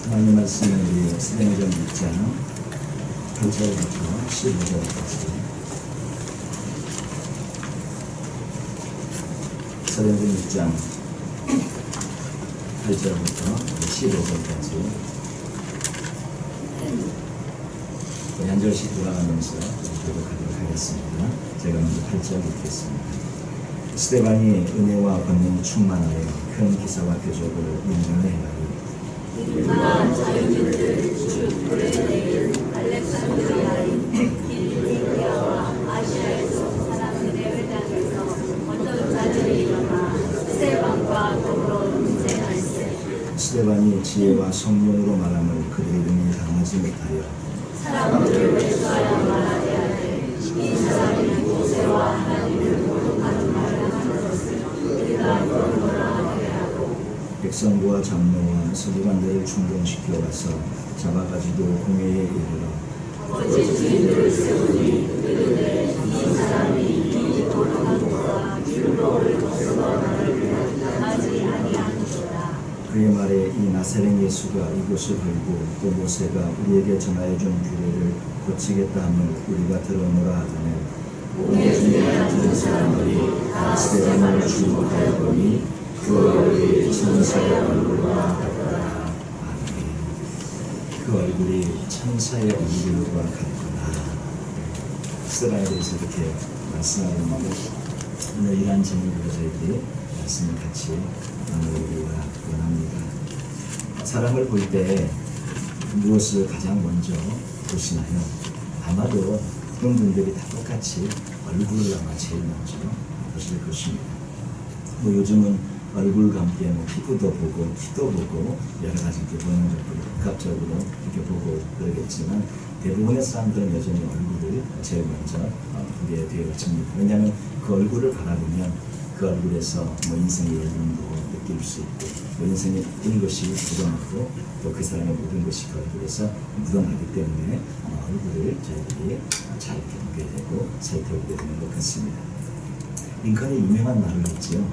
하나님 말씀은 우리 사도행전 6장 8절부터 15절까지 사도행전 6장 8절부터 15절까지 한 절씩 돌아가면서 교독하도록 하겠습니다. 제가 먼저 8절 읽겠습니다. 스데반이 은혜와 권능이 충만하여 큰 기사와 표적을 인정하여 유명한 자유인들 주 고레네일 알렉산드리아인 길리기아와 아시아에서 사람들의 회당에서 어떤 자들이 일어나 스데반과 더불어 논쟁할세. 스데반이 지혜와 성령으로 말함을 그들이 능히 당하지 못하여 사람들을 외쳐야 말하게 하되 이 사람이 모세와 하나님을 모독하는 말을 하는 것을 우리가 뭐라 하게 하고 백성과 장로와 서기관들을 충동시켜 와서 잡아가지고 공회에 이르러 아버지 주인들을 세우니 그들의 이 사람이 이 모독함과 율법을 거스러 나를 위하지 아니하는도다. 그의 말에 이 나사렛 예수가 이곳을 걸고 또 모세가 우리에게 전하여준 규례를 고치겠다 함을 우리가 들었노라 하더니 공회 중에 앉은 사람들이 다 스데반을 주목하여 보니 그 얼굴이 천사의 얼굴과 같더라. 그 얼굴이 천사의 얼굴과 같구나. 스데반에 대해서 이렇게 말씀하는데 오늘 이러한 제목으로 저희들이 말씀을 같이 나누기가 원합니다. 사람을 볼 때 무엇을 가장 먼저 보시나요? 아마도 그런 분들이 다 똑같이 얼굴을 아마 제일 먼저 보실 것입니다. 뭐 요즘은 얼굴과 함께 뭐 피부도 보고 키도 보고 여러 가지 이렇게 보는 것들을 복합적으로 이렇게 보고 그러겠지만 대부분의 사람들은 여전히 얼굴을 제일 먼저 보게 되어집니다. 왜냐하면 그 얼굴을 바라보면 그 얼굴에서 뭐 인생의 열림도 느낄 수 있고 뭐 인생의 모든 것이 묻어나고 또 그 사람의 모든 것이 그 얼굴에서 묻어나기 때문에 얼굴을 저희들이 잘 보게 되고 살펴보게 되는 것 같습니다. 링컨이 유명한 말을 했죠.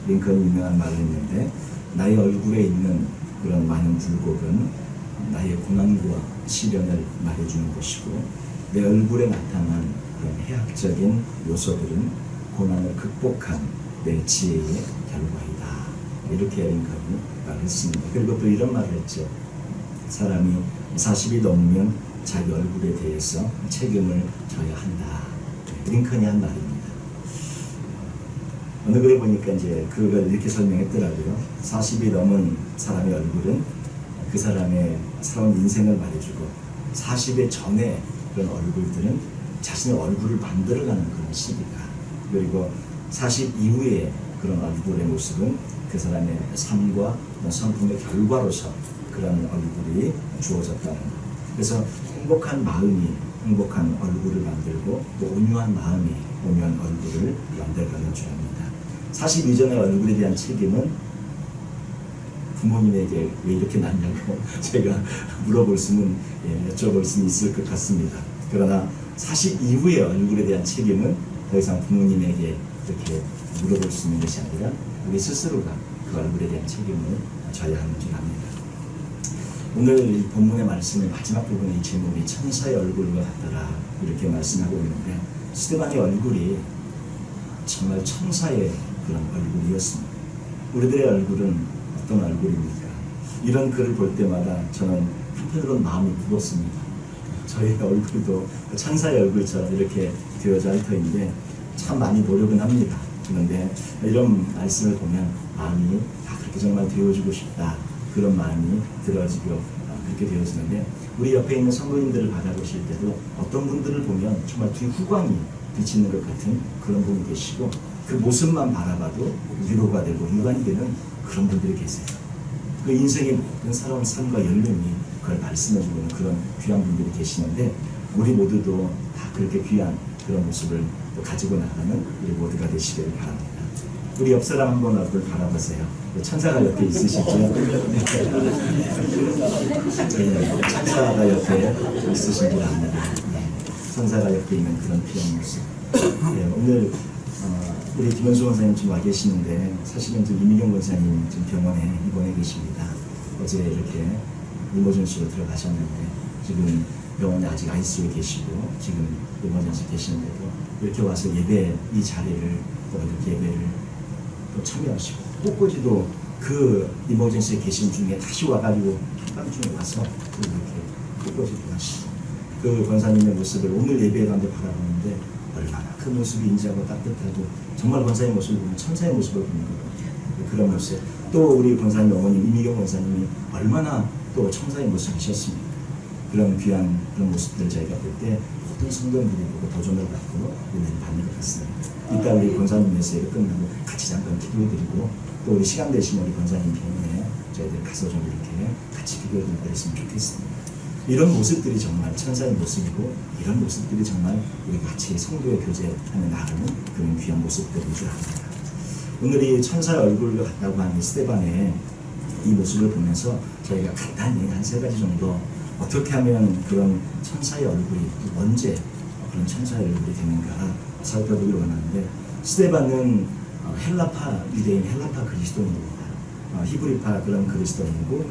링컨이 유명한 말을 했는데 나의 얼굴에 있는 그런 많은 굴곡은 나의 고난과 시련을 말해주는 것이고 내 얼굴에 나타난 그런 해학적인 요소들은 고난을 극복한 내 지혜의 결과이다. 이렇게 링컨이 말했습니다. 그리고 또 이런 말을 했죠. 사람이 40이 넘으면 자기 얼굴에 대해서 책임을 져야 한다. 링컨이 한 말입니다. 어느 글에 보니까 이제 그걸 이렇게 설명했더라고요. 40이 넘은 사람의 얼굴은 그 사람의 살아온 인생을 말해주고 40의 전에 그런 얼굴들은 자신의 얼굴을 만들어가는 그런 시기가 그리고 40 이후의 그런 얼굴의 모습은 그 사람의 삶과 성품의 결과로서 그런 얼굴이 주어졌다는 것. 그래서 행복한 마음이 행복한 얼굴을 만들고 또 온유한 마음이 온유한 얼굴을 만들어가는 줄 압니다. 40 이전의 얼굴에 대한 책임은 부모님에게 왜 이렇게 났냐고 제가 물어볼 수는 여쭤볼 수는 있을 것 같습니다. 그러나 40 이후의 얼굴에 대한 책임은 더 이상 부모님에게 이렇게 물어볼 수 있는 것이 아니라 우리 스스로가 그 얼굴에 대한 책임을 져야 하는 줄 압니다. 오늘 이 본문의 말씀의 마지막 부분의 이 제목이 천사의 얼굴과 같더라 이렇게 말씀하고 있는데 스데반의 얼굴이 정말 천사의 그런 얼굴이었습니다. 우리들의 얼굴은 어떤 얼굴입니까? 이런 글을 볼 때마다 저는 한편으로는 마음이 무겁습니다. 저희 얼굴도 천사의 얼굴처럼 이렇게 되어져 할 터인데 참 많이 노력은 합니다. 그런데 이런 말씀을 보면 마음이 그렇게 정말 되어주고 싶다. 그런 마음이 들어지고 그렇게 되어지는데 우리 옆에 있는 성도님들을 바라보실 때도 어떤 분들을 보면 정말 뒤 후광이 비치는 것 같은 그런 분이 계시고 그 모습만 바라봐도 위로가 되고 유관이 되는 그런 분들이 계세요. 그 인생의 모든 살아온 삶과 연륜이 그걸 말씀해주는 그런 귀한 분들이 계시는데 우리 모두도 다 그렇게 귀한 그런 모습을 또 가지고 나가는 우리 모두가 되시기를 바랍니다. 우리 옆 사람 한번 얼굴 바라보세요. 천사가 옆에 있으시죠? 네, 천사가 옆에 있으신지 압니다. 네, 천사가 옆에 있는 그런 귀한 모습. 네, 오늘 우리 김현수 원사님 지금 와 계시는데 사실은 지금 이미경 원사님 지금 병원에 입원해 계십니다. 어제 이렇게 이머전시로 들어가셨는데 지금 병원에 아직 ICU에 계시고 지금 이머전시 계시는데도 이렇게 와서 예배 이 자리를 또 이렇게 예배를 또 참여하시고 꽃꽂이도 그 이머전시에 계신 중에 다시 와가지고 한밤중에 와서 또 이렇게 꽃꽂이도 하시고 그 권사님의 모습을 오늘 예배에 가는데 바라보는데 얼마나 그 모습이 인자하고 따뜻하고 정말 권사님 모습을 보면 천사의 모습을 보는 거예요. 그런 모습. 또 우리 권사님 어머님 이미경 권사님이 얼마나 또 천사의 모습이셨습니까? 그런 귀한 그런 모습들을 저희가 볼 때 어떤 성도들이 보고 도전을 받고 은혜를 받는 것 같습니다. 이따 우리 권사님 메시지를 끝나고 같이 잠깐 기도해드리고 또 우리 시간 되시면 우리 권사님 병원에 저희들 가서 좀 이렇게 같이 기도해드리고 그랬으면 좋겠습니다. 이런 모습들이 정말 천사의 모습이고 이런 모습들이 정말 우리 같이 성도의 교제하며 나가는 그런 귀한 모습들인 줄 압니다. 오늘 이 천사의 얼굴을 같다고 하는 스데반의 이 모습을 보면서 저희가 간단히 한 3가지 정도 어떻게 하면 그런 천사의 얼굴이 언제 그런 천사의 얼굴이 되는가 살펴보기를 원하는데 스데반은 헬라파 유대인 헬라파 그리스도인입니다. 히브리파 그런 그리스도인이고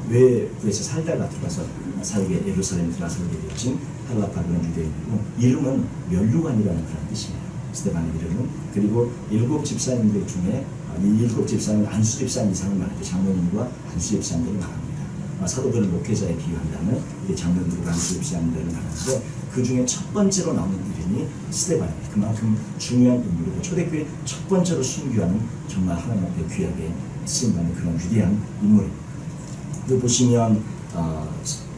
외부에서 살다가 들어가서 살게 예루살렘 들어가서 살게 되어진 헬라파 그런 유대인이고 이름은 면류관이라는 그런 뜻이에요. 스데반의 이름은. 그리고 7 집사님들 중에 이 7 집사님 안수 집사님 이상을 말하죠. 장로님과 안수 집사님들을 말합니다. 사도들을 목회자에 비유한다면 장로님과 안수 집사님들을 말하는데 그 중에 첫 번째로 나오는 이름이 스데반입니다. 그만큼 중요한 인물이고 초대교회 첫 번째로 순교하는 정말 하나님 앞에 귀하게 쓰임받는 그런 위대한 인물입니다. 그 보시면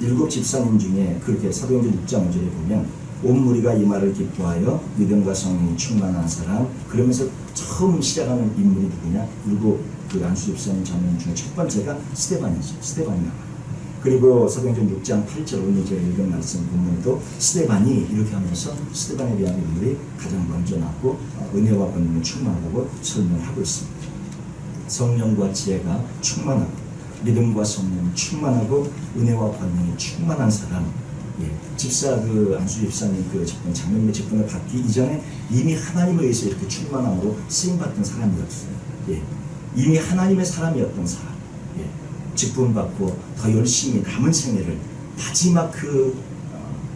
7 집사님 중에 그렇게 사도행전 6장 5절에 보면 온 무리가 이 말을 기뻐하여 믿음과 성령이 충만한 사람 그러면서 처음 시작하는 인물이 누구냐? 7 그 안수 집사님 장로님 중에 첫 번째가 스데반이죠. 스데반이 나와요. 그리고 사도행전 6장 8절 오늘 제가 읽은 말씀 본문도 스데반이 이렇게 하면서 스데반에 대한 인물이 가장 먼저 나왔고 은혜와 권능이 충만하다고 설명을 하고 있습니다. 성령과 지혜가 충만하고 믿음과 성령이 충만하고 은혜와 권능이 충만한 사람. 집사 그 안수 집사님 그 장로님의 직분을 받기 이전에 이미 하나님에 의해서 이렇게 충만함으로 쓰임받던 사람이었어요. 이미 하나님의 사람이었던 사람. 직분 받고 더 열심히 남은 생애를 마지막 그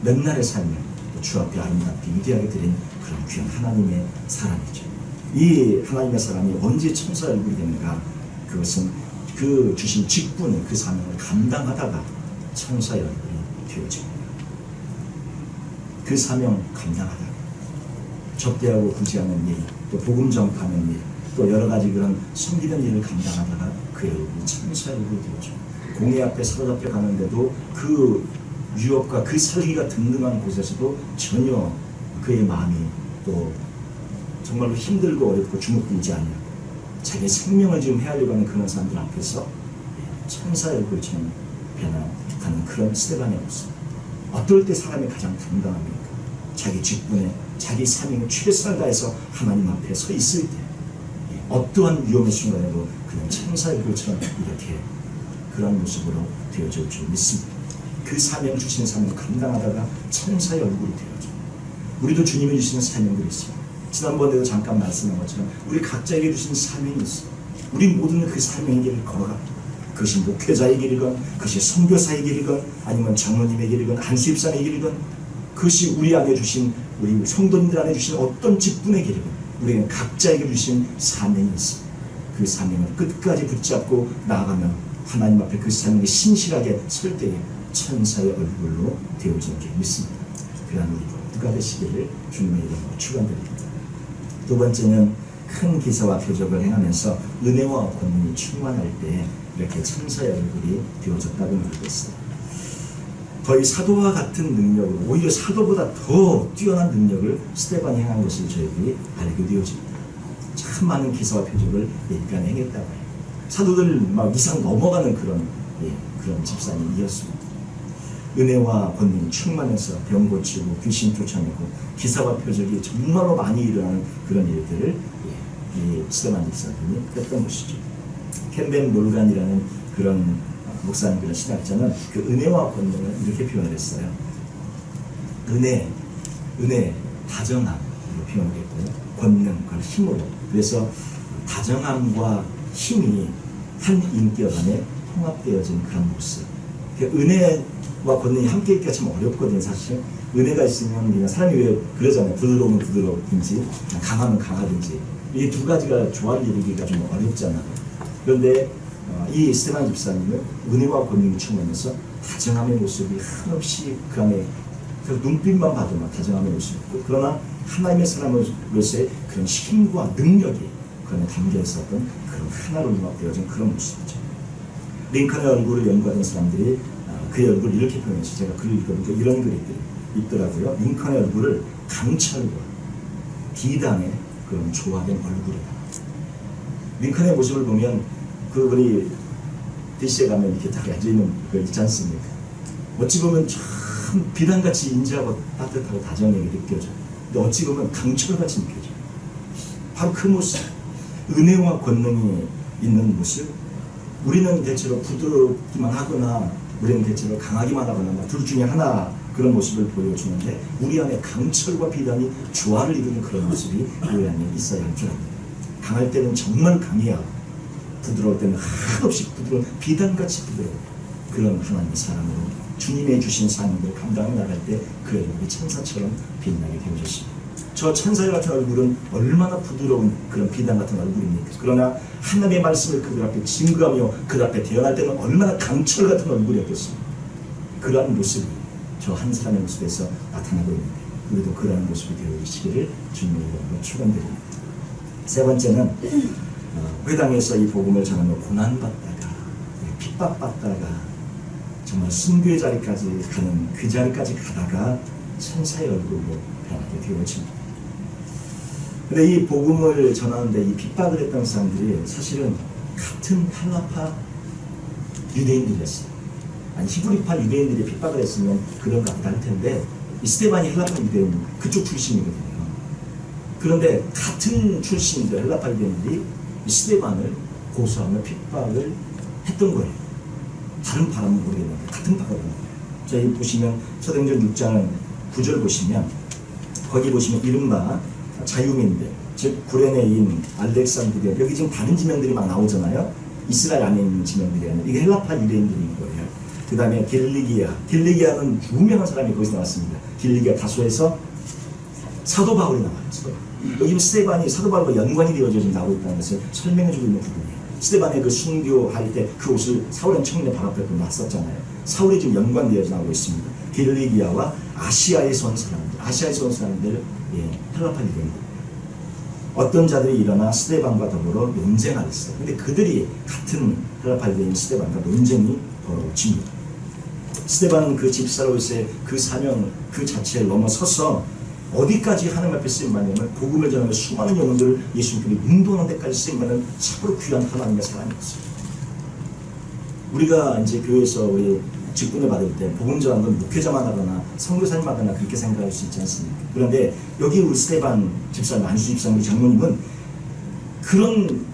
몇 날의 삶을 주 앞에 아름답게 위대하게 드린 그런 귀한 하나님의 사람이죠. 이 하나님의 사람이 언제 천사의 얼굴이 되는가? 그것은 그 주신 직분을 그 사명을 감당하다가 천사의 얼굴이 되어집니다. 그 사명 감당하다가 접대하고 구제하는 일, 또 복음 전파하는 일, 또 여러 가지 그런 섬기는 일을 감당하다가 그의 얼굴이 천사의 얼굴이 되어져. 공회 앞에 사로잡혀 가는데도 그 유업과 그 살기가 등등한 곳에서도 전혀 그의 마음이 또 정말로 힘들고 어렵고 주눅들지 아니하고 자기의 생명을 지금 헤아리고 하는 그런 사람들 앞에서 천사의 얼굴처럼 변화가는 그런 스데반의 모습. 어떨 때 사람이 가장 당당합니까? 자기 직분에 자기 사명에 최선을 다해서 하나님 앞에 서 있을 때 어떠한 위험의 순간에도 그냥 천사의 얼굴처럼 이렇게 그런 모습으로 되어질 줄 믿습니다. 그 사명 주시는 사명을 감당하다가 천사의 얼굴이 되어져. 우리도 주님이 주시는 사명들이 있습니다. 지난번에도 잠깐 말씀한 것처럼 우리 각자에게 주신 사명이 있어요. 우리 모두는 그 사명의 길을 걸어갑니다. 그것이 목회자의 길이건 그것이 선교사의 길이건 아니면 장로님의 길이건 안수집사의 길이건 그것이 우리 안에 주신 우리 성도님들 안에 주신 어떤 직분의 길이건 우리는 각자에게 주신 사명이 있습니다. 그 사명을 끝까지 붙잡고 나아가면 하나님 앞에 그 사명이 신실하게 설 때에 천사의 얼굴로 되어지는 게 믿습니다. 그러한 우리 모두가 되시기를 주님의 이름으로 축원드립니다. 두 번째는 큰 기사와 표적을 행하면서 은혜와 권능이 충만할 때 이렇게 천사의 얼굴이 되어졌다고 말하고 있어요. 거의 사도와 같은 능력으로 오히려 사도보다 더 뛰어난 능력을 스데반이 행한 것을 저희들이 알게 되어집니다. 참 많은 기사와 표적을 일간 행했다고 해요. 사도들 막 이상 넘어가는 그런 집사님이었습니다. 은혜와 권능이 충만해서 병 고치고 귀신 쫓아내고 기사와 표적이 정말로 많이 일어나는 그런 일들을 이 스데반 집사님이 했던 것이죠. 캠벤 몰간이라는 그런 목사님 그런 신학자는 그 은혜와 권능을 이렇게 표현을 했어요. 은혜, 다정함으로 표현을 했고요. 권능, 그걸 힘으로. 그래서 다정함과 힘이 한 인격 안에 통합되어진 그런 모습. 은혜와 권능이 함께 있기가 참 어렵거든요. 사실 은혜가 있으면 그냥 사람이 왜 그러잖아요. 부드러우면 부드럽든지 강하면 강하든지 이 두 가지가 조화를 이루기가 좀 어렵잖아요. 그런데 이 스테반 집사님은 은혜와 권능이 충만해서 다정함의 모습이 한없이 그 안에 그 눈빛만 봐도 막 다정함의 모습이 있고, 그러나 하나님의 사람으로서의 그런 힘과 능력이 그 안에 담겨 있었던 그런 하나로 융합되어진 그런 모습이죠. 링컨의 얼굴을 연구하는 사람들이 그의 얼굴을 이렇게 표현해서 제가 글을 읽어보니까 이런 글이 있더라고요. 링컨의 얼굴을 강철과 비단의 그런 조화된 얼굴이다. 링컨의 모습을 보면 그분이 대시에 가면 이렇게 딱 앉아있는 거 있지 않습니까? 어찌 보면 참 비단같이 인자하고 따뜻하고 다정하게 느껴져요. 근데 어찌 보면 강철같이 느껴져요. 바로 그 모습, 은혜와 권능이 있는 모습. 우리는 대체로 부드럽기만 하거나 우리는 대체로 강하기만 하거나 둘 중에 하나 그런 모습을 보여주는데, 우리 안에 강철과 비단이 조화를 이루는 그런 모습이 우리 안에 있어야 할 줄 압니다. 강할 때는 정말 강해야 하고, 부드러울 때는 한없이 부드러운 비단같이 부드러운 그런 하나님의 사람으로 주님의 주신 사명을 감당해 나갈 때 그 얼굴이 천사처럼 빛나게 되어졌습니다. 저 천사의 같은 얼굴은 얼마나 부드러운 그런 비단 같은 얼굴입니까? 그러나 하나님의 말씀을 그들 앞에 증거하며 그들 앞에 태어날 때는 얼마나 강철 같은 얼굴이었겠습니까? 그러한 모습이 저 한 사람의 모습에서 나타나고 있는데, 우리도 그러한 모습이 되어주시기를 주님의 이름으로 축원드립니다. 세 번째는 회당에서 이 복음을 전하며 고난받다가 핍박받다가 정말 순교의 자리까지 가는 그 자리까지 가다가 천사의 얼굴로 변하게 되어집니다. 근데 이 복음을 전하는데 이 핍박을 했던 사람들이 사실은 같은 헬라파 유대인들이었어요. 아니 히브리파 유대인들이 핍박을 했으면 그런 것 같다 할 텐데, 이 스데반이 헬라파 유대인 그쪽 출신이거든요. 그런데 같은 출신들 헬라파 유대인들이 이 스데반을 고소하며 핍박을 했던 거예요. 다른 바람은 모르겠는데 같은 바람은 거예요. 저희 보시면 사도행전 6장 9절 보시면 거기 보시면 이른바 자유민들, 즉 구레네인, 알렉산드리아, 여기 지금 다른 지명들이 막 나오잖아요. 이스라엘 안에 있는 지명들이 아니라 이게 헬라파 유대인들인 거예요. 그 다음에 길리기아는 유명한 사람이 거기서 나왔습니다. 길리기아 다소에서 사도 바울이 나와요. 여기는 스데반이 사도 바울과 연관이 되어져 지금 나오고 있다는 것을 설명해주고 있는 부분이에요. 스데반의 그 순교할 때 그 옷을 사울의 청년의 발 앞에 놨었잖아요. 사울이 지금 연관되어져 나오고 있습니다. 길리기아와 아시아에서 온 사람들, 헬라파 유대인들. 어떤 자들이 일어나 스데반과 더불어 논쟁하였어요. 근데 그들이 같은 헬라파 유대인 스데반과 논쟁이 벌어집니다. 스데반은 그 집사로서의 그 사명 그 자체를 넘어서서 어디까지 하나님 앞에 쓰임받냐면 복음을 전하며 수많은 영혼들을 예수님께로 인도하는 데까지 쓰임받는 참으로 귀한 하나님의 사람이었어요. 우리가 이제 교회에서 우리 직분을 받을 때 복음 전하는 건 목회자만 하거나 선교사님 하거나 그렇게 생각할 수 있지 않습니까? 그런데 여기 우리 스데반 집사님, 안수 집사님, 우리 장로님은 그런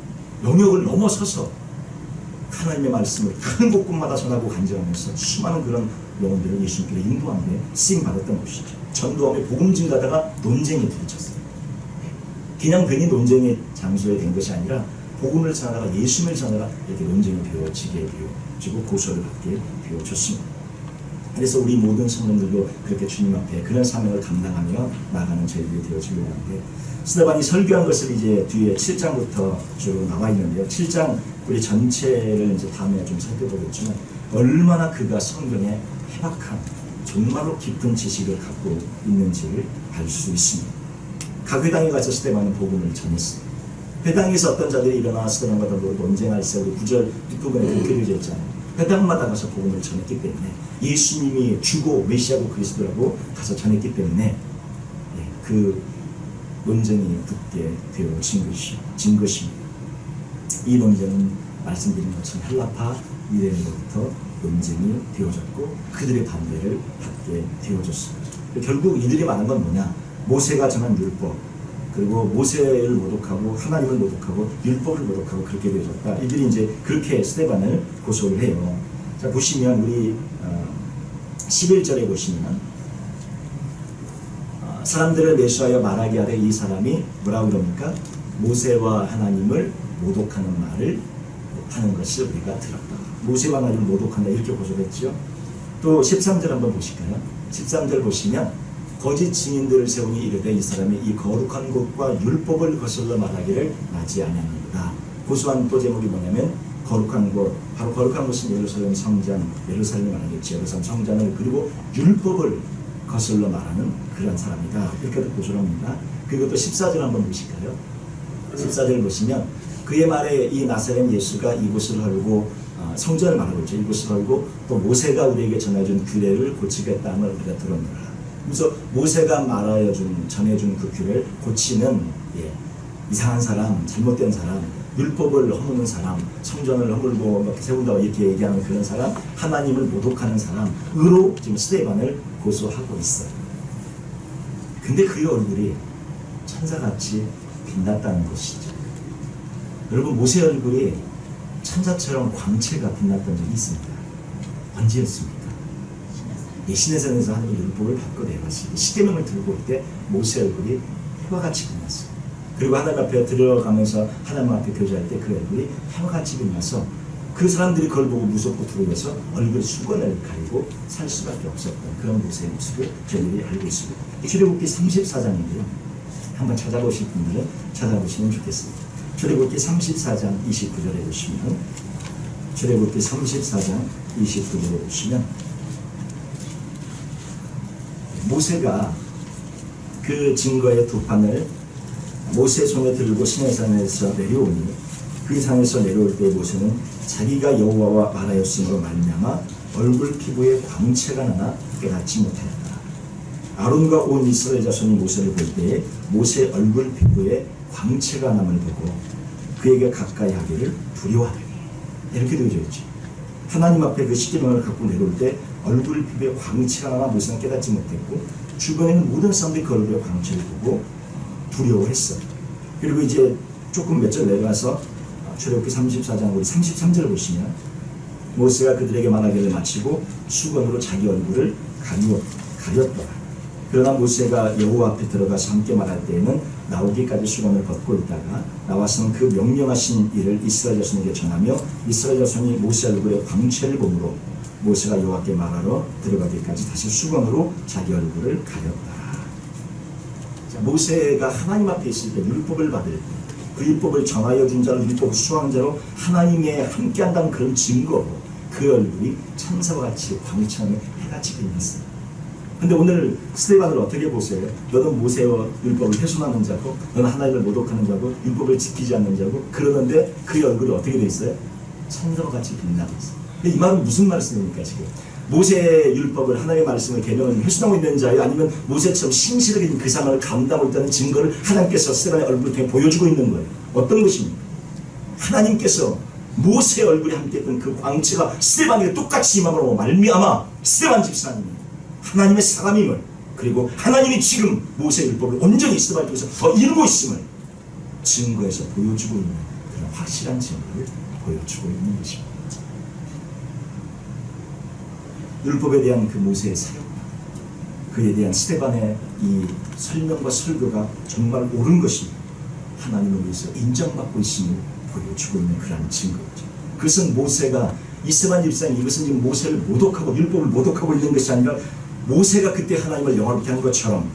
영역을 넘어서서 하나님의 말씀을 큰 곳곳마다 전하고 간증하면서 수많은 그런 영혼들을 예수님께로 인도하는 데 쓰임받았던 것이죠. 전도하며 복음 증가하다가 논쟁에 부딪혔어요. 그냥 괜히 논쟁의 장소에 된 것이 아니라 복음을 전하다가 예수님을 전하다가 이렇게 논쟁이 되어지게 되어지고 고소를 받게 되어졌습니다. 그래서 우리 모든 성도들도 그렇게 주님 앞에 그런 사명을 감당하며 나가는 저희들이 되어지려고 하는데, 스데반이 설교한 것을 이제 뒤에 7장부터 쭉 나와 있는데요. 7장 우리 전체를 이제 다음에 좀 살펴보겠지만 얼마나 그가 성경에 해박한 정말로 깊은 지식을 갖고 있는지를 알 수 있습니다. 각 회당에 가서 스데반은 복음을 전했어요. 회당에서 어떤 자들이 일어나 스데반과 더불어 논쟁할 때 우리 9절 뒷부분에 그렇게 되어 있잖아요. 회당마다 가서 복음을 전했기 때문에, 예수님이 주고 메시아고 그리스도라고 가서 전했기 때문에 그 논쟁이 붙게 되어진 것입니다. 이 논쟁은 말씀드린 것처럼 헬라파 유대인으로부터 논쟁이 되어졌고 그들의 반대를 받게 되어졌습니다. 결국 이들이 말한 건 뭐냐? 모세가 전한 율법, 그리고 모세를 모독하고 하나님을 모독하고 율법을 모독하고 그렇게 되어졌다. 이들이 이제 그렇게 스데반을 고소를 해요. 자, 보시면 우리 11절에 보시면 사람들을 매수하여 말하게 하되 이 사람이 뭐라고 그럽니까? 모세와 하나님을 모독하는 말을 하는 것을 우리가 들었다. 모세와 나를 모독한다 이렇게 고소했죠. 또 13절 한번 보실까요? 13절 보시면 거짓 증인들을 세우니 이르되 이 사람이 이 거룩한 곳과 율법을 거슬러 말하기를 나지 아니하는구나. 고소한 또 제목이 뭐냐면 거룩한 곳, 바로 거룩한 곳은 예루살렘 성전, 예루살렘을 말하겠지. 예루살렘 성전을 그리고 율법을 거슬러 말하는 그런 사람이다. 이렇게 고소를 합니다. 그리고 또 14절 한번 보실까요? 14절 보시면 그의 말에 이 나사렛 예수가 이곳을 헐고 성전을 말하고 있죠. 이곳을 헐고 또 모세가 우리에게 전해준 규례를 고치겠다 함을 우리가 들었노라. 그래서 모세가 전해준 그 규례를 고치는 이상한 사람, 잘못된 사람, 율법을 허무는 사람, 성전을 허물고 막 세운다고 이렇게 얘기하는 그런 사람, 하나님을 모독하는 사람으로 지금 스데반을 고소하고 있어요. 근데 그의 얼굴이 천사같이 빛났다는 것이죠. 여러분, 모세 얼굴이 천사처럼 광채가 빛났던 적이 있습니다. 언제였습니까? 시내산에서 하나님의 율법을 받고 내려왔을 때, 십계명을 들고 올 때 모세 얼굴이 해와 같이 빛났어요. 그리고 하나님 앞에 들어가면서 하나님 앞에 교제할 때 그 얼굴이 해와 같이 빛나서 그 사람들이 그걸 보고 무섭고 두려워서 얼굴 수건을 가리고 살 수밖에 없었던 그런 모세의 모습을 저희들이 알고 있습니다. 출애굽기 34장인데요. 한번 찾아보실 분들은 찾아보시면 좋겠습니다. 출애굽기 34장 29절에 보시면, 출애굽기 34장 29절에 보시면 모세가 그 증거의 두 판을 모세 손에 들고 시내산에서 내려오니 그 산에서 내려올 때 모세는 자기가 여호와와 말하였으므로 말미암아 얼굴 피부에 광채가 나나 깨닫지 못하였다. 아론과 온 이스라엘 자손이 모세를 볼 때에 모세 얼굴 피부에 광채가 남을 보고 그에게 가까이 하기를 두려워하더니, 이렇게 되어져 있죠. 하나님 앞에 그 십계명을 갖고 내려올 때 얼굴 피부에 광채가 나나 모세는 깨닫지 못했고 주변에 있는 모든 사람들이 그 얼굴에 광채를 보고 두려워했어요. 그리고 이제 조금 몇 절 내려가서 출애굽기 34장 우리 33절을 보시면 모세가 그들에게 말하기를 마치고 수건으로 자기 얼굴을 가렸더라. 그러나 모세가 여호와 앞에 들어가서 함께 말할 때에는 나오기까지 수건을 벗고 있다가 나와서는 그 명령하신 일을 이스라엘 자손에게 전하며 이스라엘 자손이 모세 얼굴에 광채를 보므로 모세가 여호와께 말하러 들어가기까지 다시 수건으로 자기 얼굴을 가렸다. 모세가 하나님 앞에 있을 때 율법을 받을 때 그 율법을 정하여 준 자로 율법 수호한 자로 하나님의 함께한다는 그런 증거로 그 얼굴이 천사와 같이 광채하며 해같이 빛났어요. 근데 오늘 스데반을 어떻게 보세요? 너는 모세와 율법을 훼손하는 자고 너는 하나님을 모독하는 자고 율법을 지키지 않는 자고 그러는데 그의 얼굴이 어떻게 돼 있어요? 천사와 같이 빛나고 있어요. 이 말은 무슨 말씀입니까 지금? 모세의 율법을 하나님의 말씀을 계명을 훼손하고 있는 자예요? 아니면 모세처럼 신실하게 그 상황을 감당하고 있다는 증거를 하나님께서 스데반의 얼굴을 통해 보여주고 있는 거예요? 어떤 것입니까? 하나님께서 모세의 얼굴에 함께했던 그 광채가 스데반에게 똑같이 임함으로 말미암아 스데반 집사님이 하나님의 사람임을, 그리고 하나님이 지금 모세의 율법을 온전히 스데반을 통해서 더 이루고 있음을 증거해서 보여주고 있는 그런 확실한 증거를 보여주고 있는 것입니다. 율법에 대한 그 모세의 사역, 그에 대한 스데반의 이 설명과 설교가 정말 옳은 것입니다. 하나님을 위해서 인정받고 있음을 보여주고 있는 그런 증거죠. 그것은 모세가 스데반 집사님, 이것은 지금 모세를 모독하고 율법을 모독하고 있는 것이 아니라 모세가 그때 하나님을 영화롭게 한 것처럼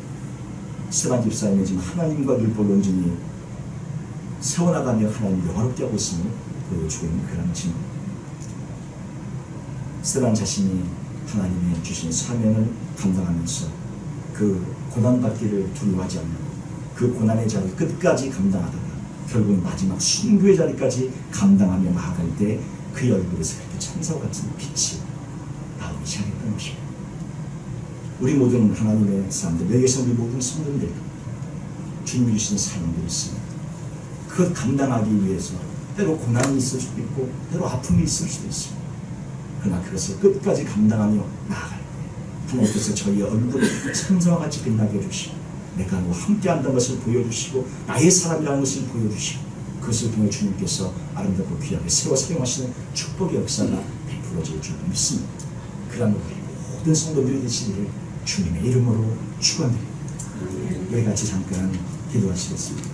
스데반 집사님이 지금 하나님과 율법을 온전히 세워나가며 하나님을 영화롭게 하고 있음을 보여주고 있는 그런 증거. 스데반 자신이 하나님의 주신 사명을 감당하면서 그 고난받기를 두려워하지 않는 그 고난의 자리를 끝까지 감당하다가 결국 마지막 순교의 자리까지 감당하며 나아갈 때 그의 얼굴에서 그렇게 천사와 같은 빛이 나오기 시작했던 것입니다. 우리 모든 하나님의 사람들, 여기에서 우리 모든 성도들 주님이 주신 사명들이 있습니다. 그걸 감당하기 위해서 때로 고난이 있을 수도 있고 때로 아픔이 있을 수도 있습니다. 그러나 그것을 끝까지 감당하며 나아갈 때 하나님께서 저희의 얼굴을 천사와 같이 빛나게 해주시고 내가 너와 함께한다는 것을 보여주시고 나의 사람이라는 것을 보여주시고 그것을 통해 주님께서 아름답고 귀하게 세워 사용하시는 축복의 역사가 베풀어질 줄 믿습니다. 그러한 우리 모든 성도들이 되시기를 주님의 이름으로 축원드립니다. 우리 같이 잠깐 기도하시겠습니다.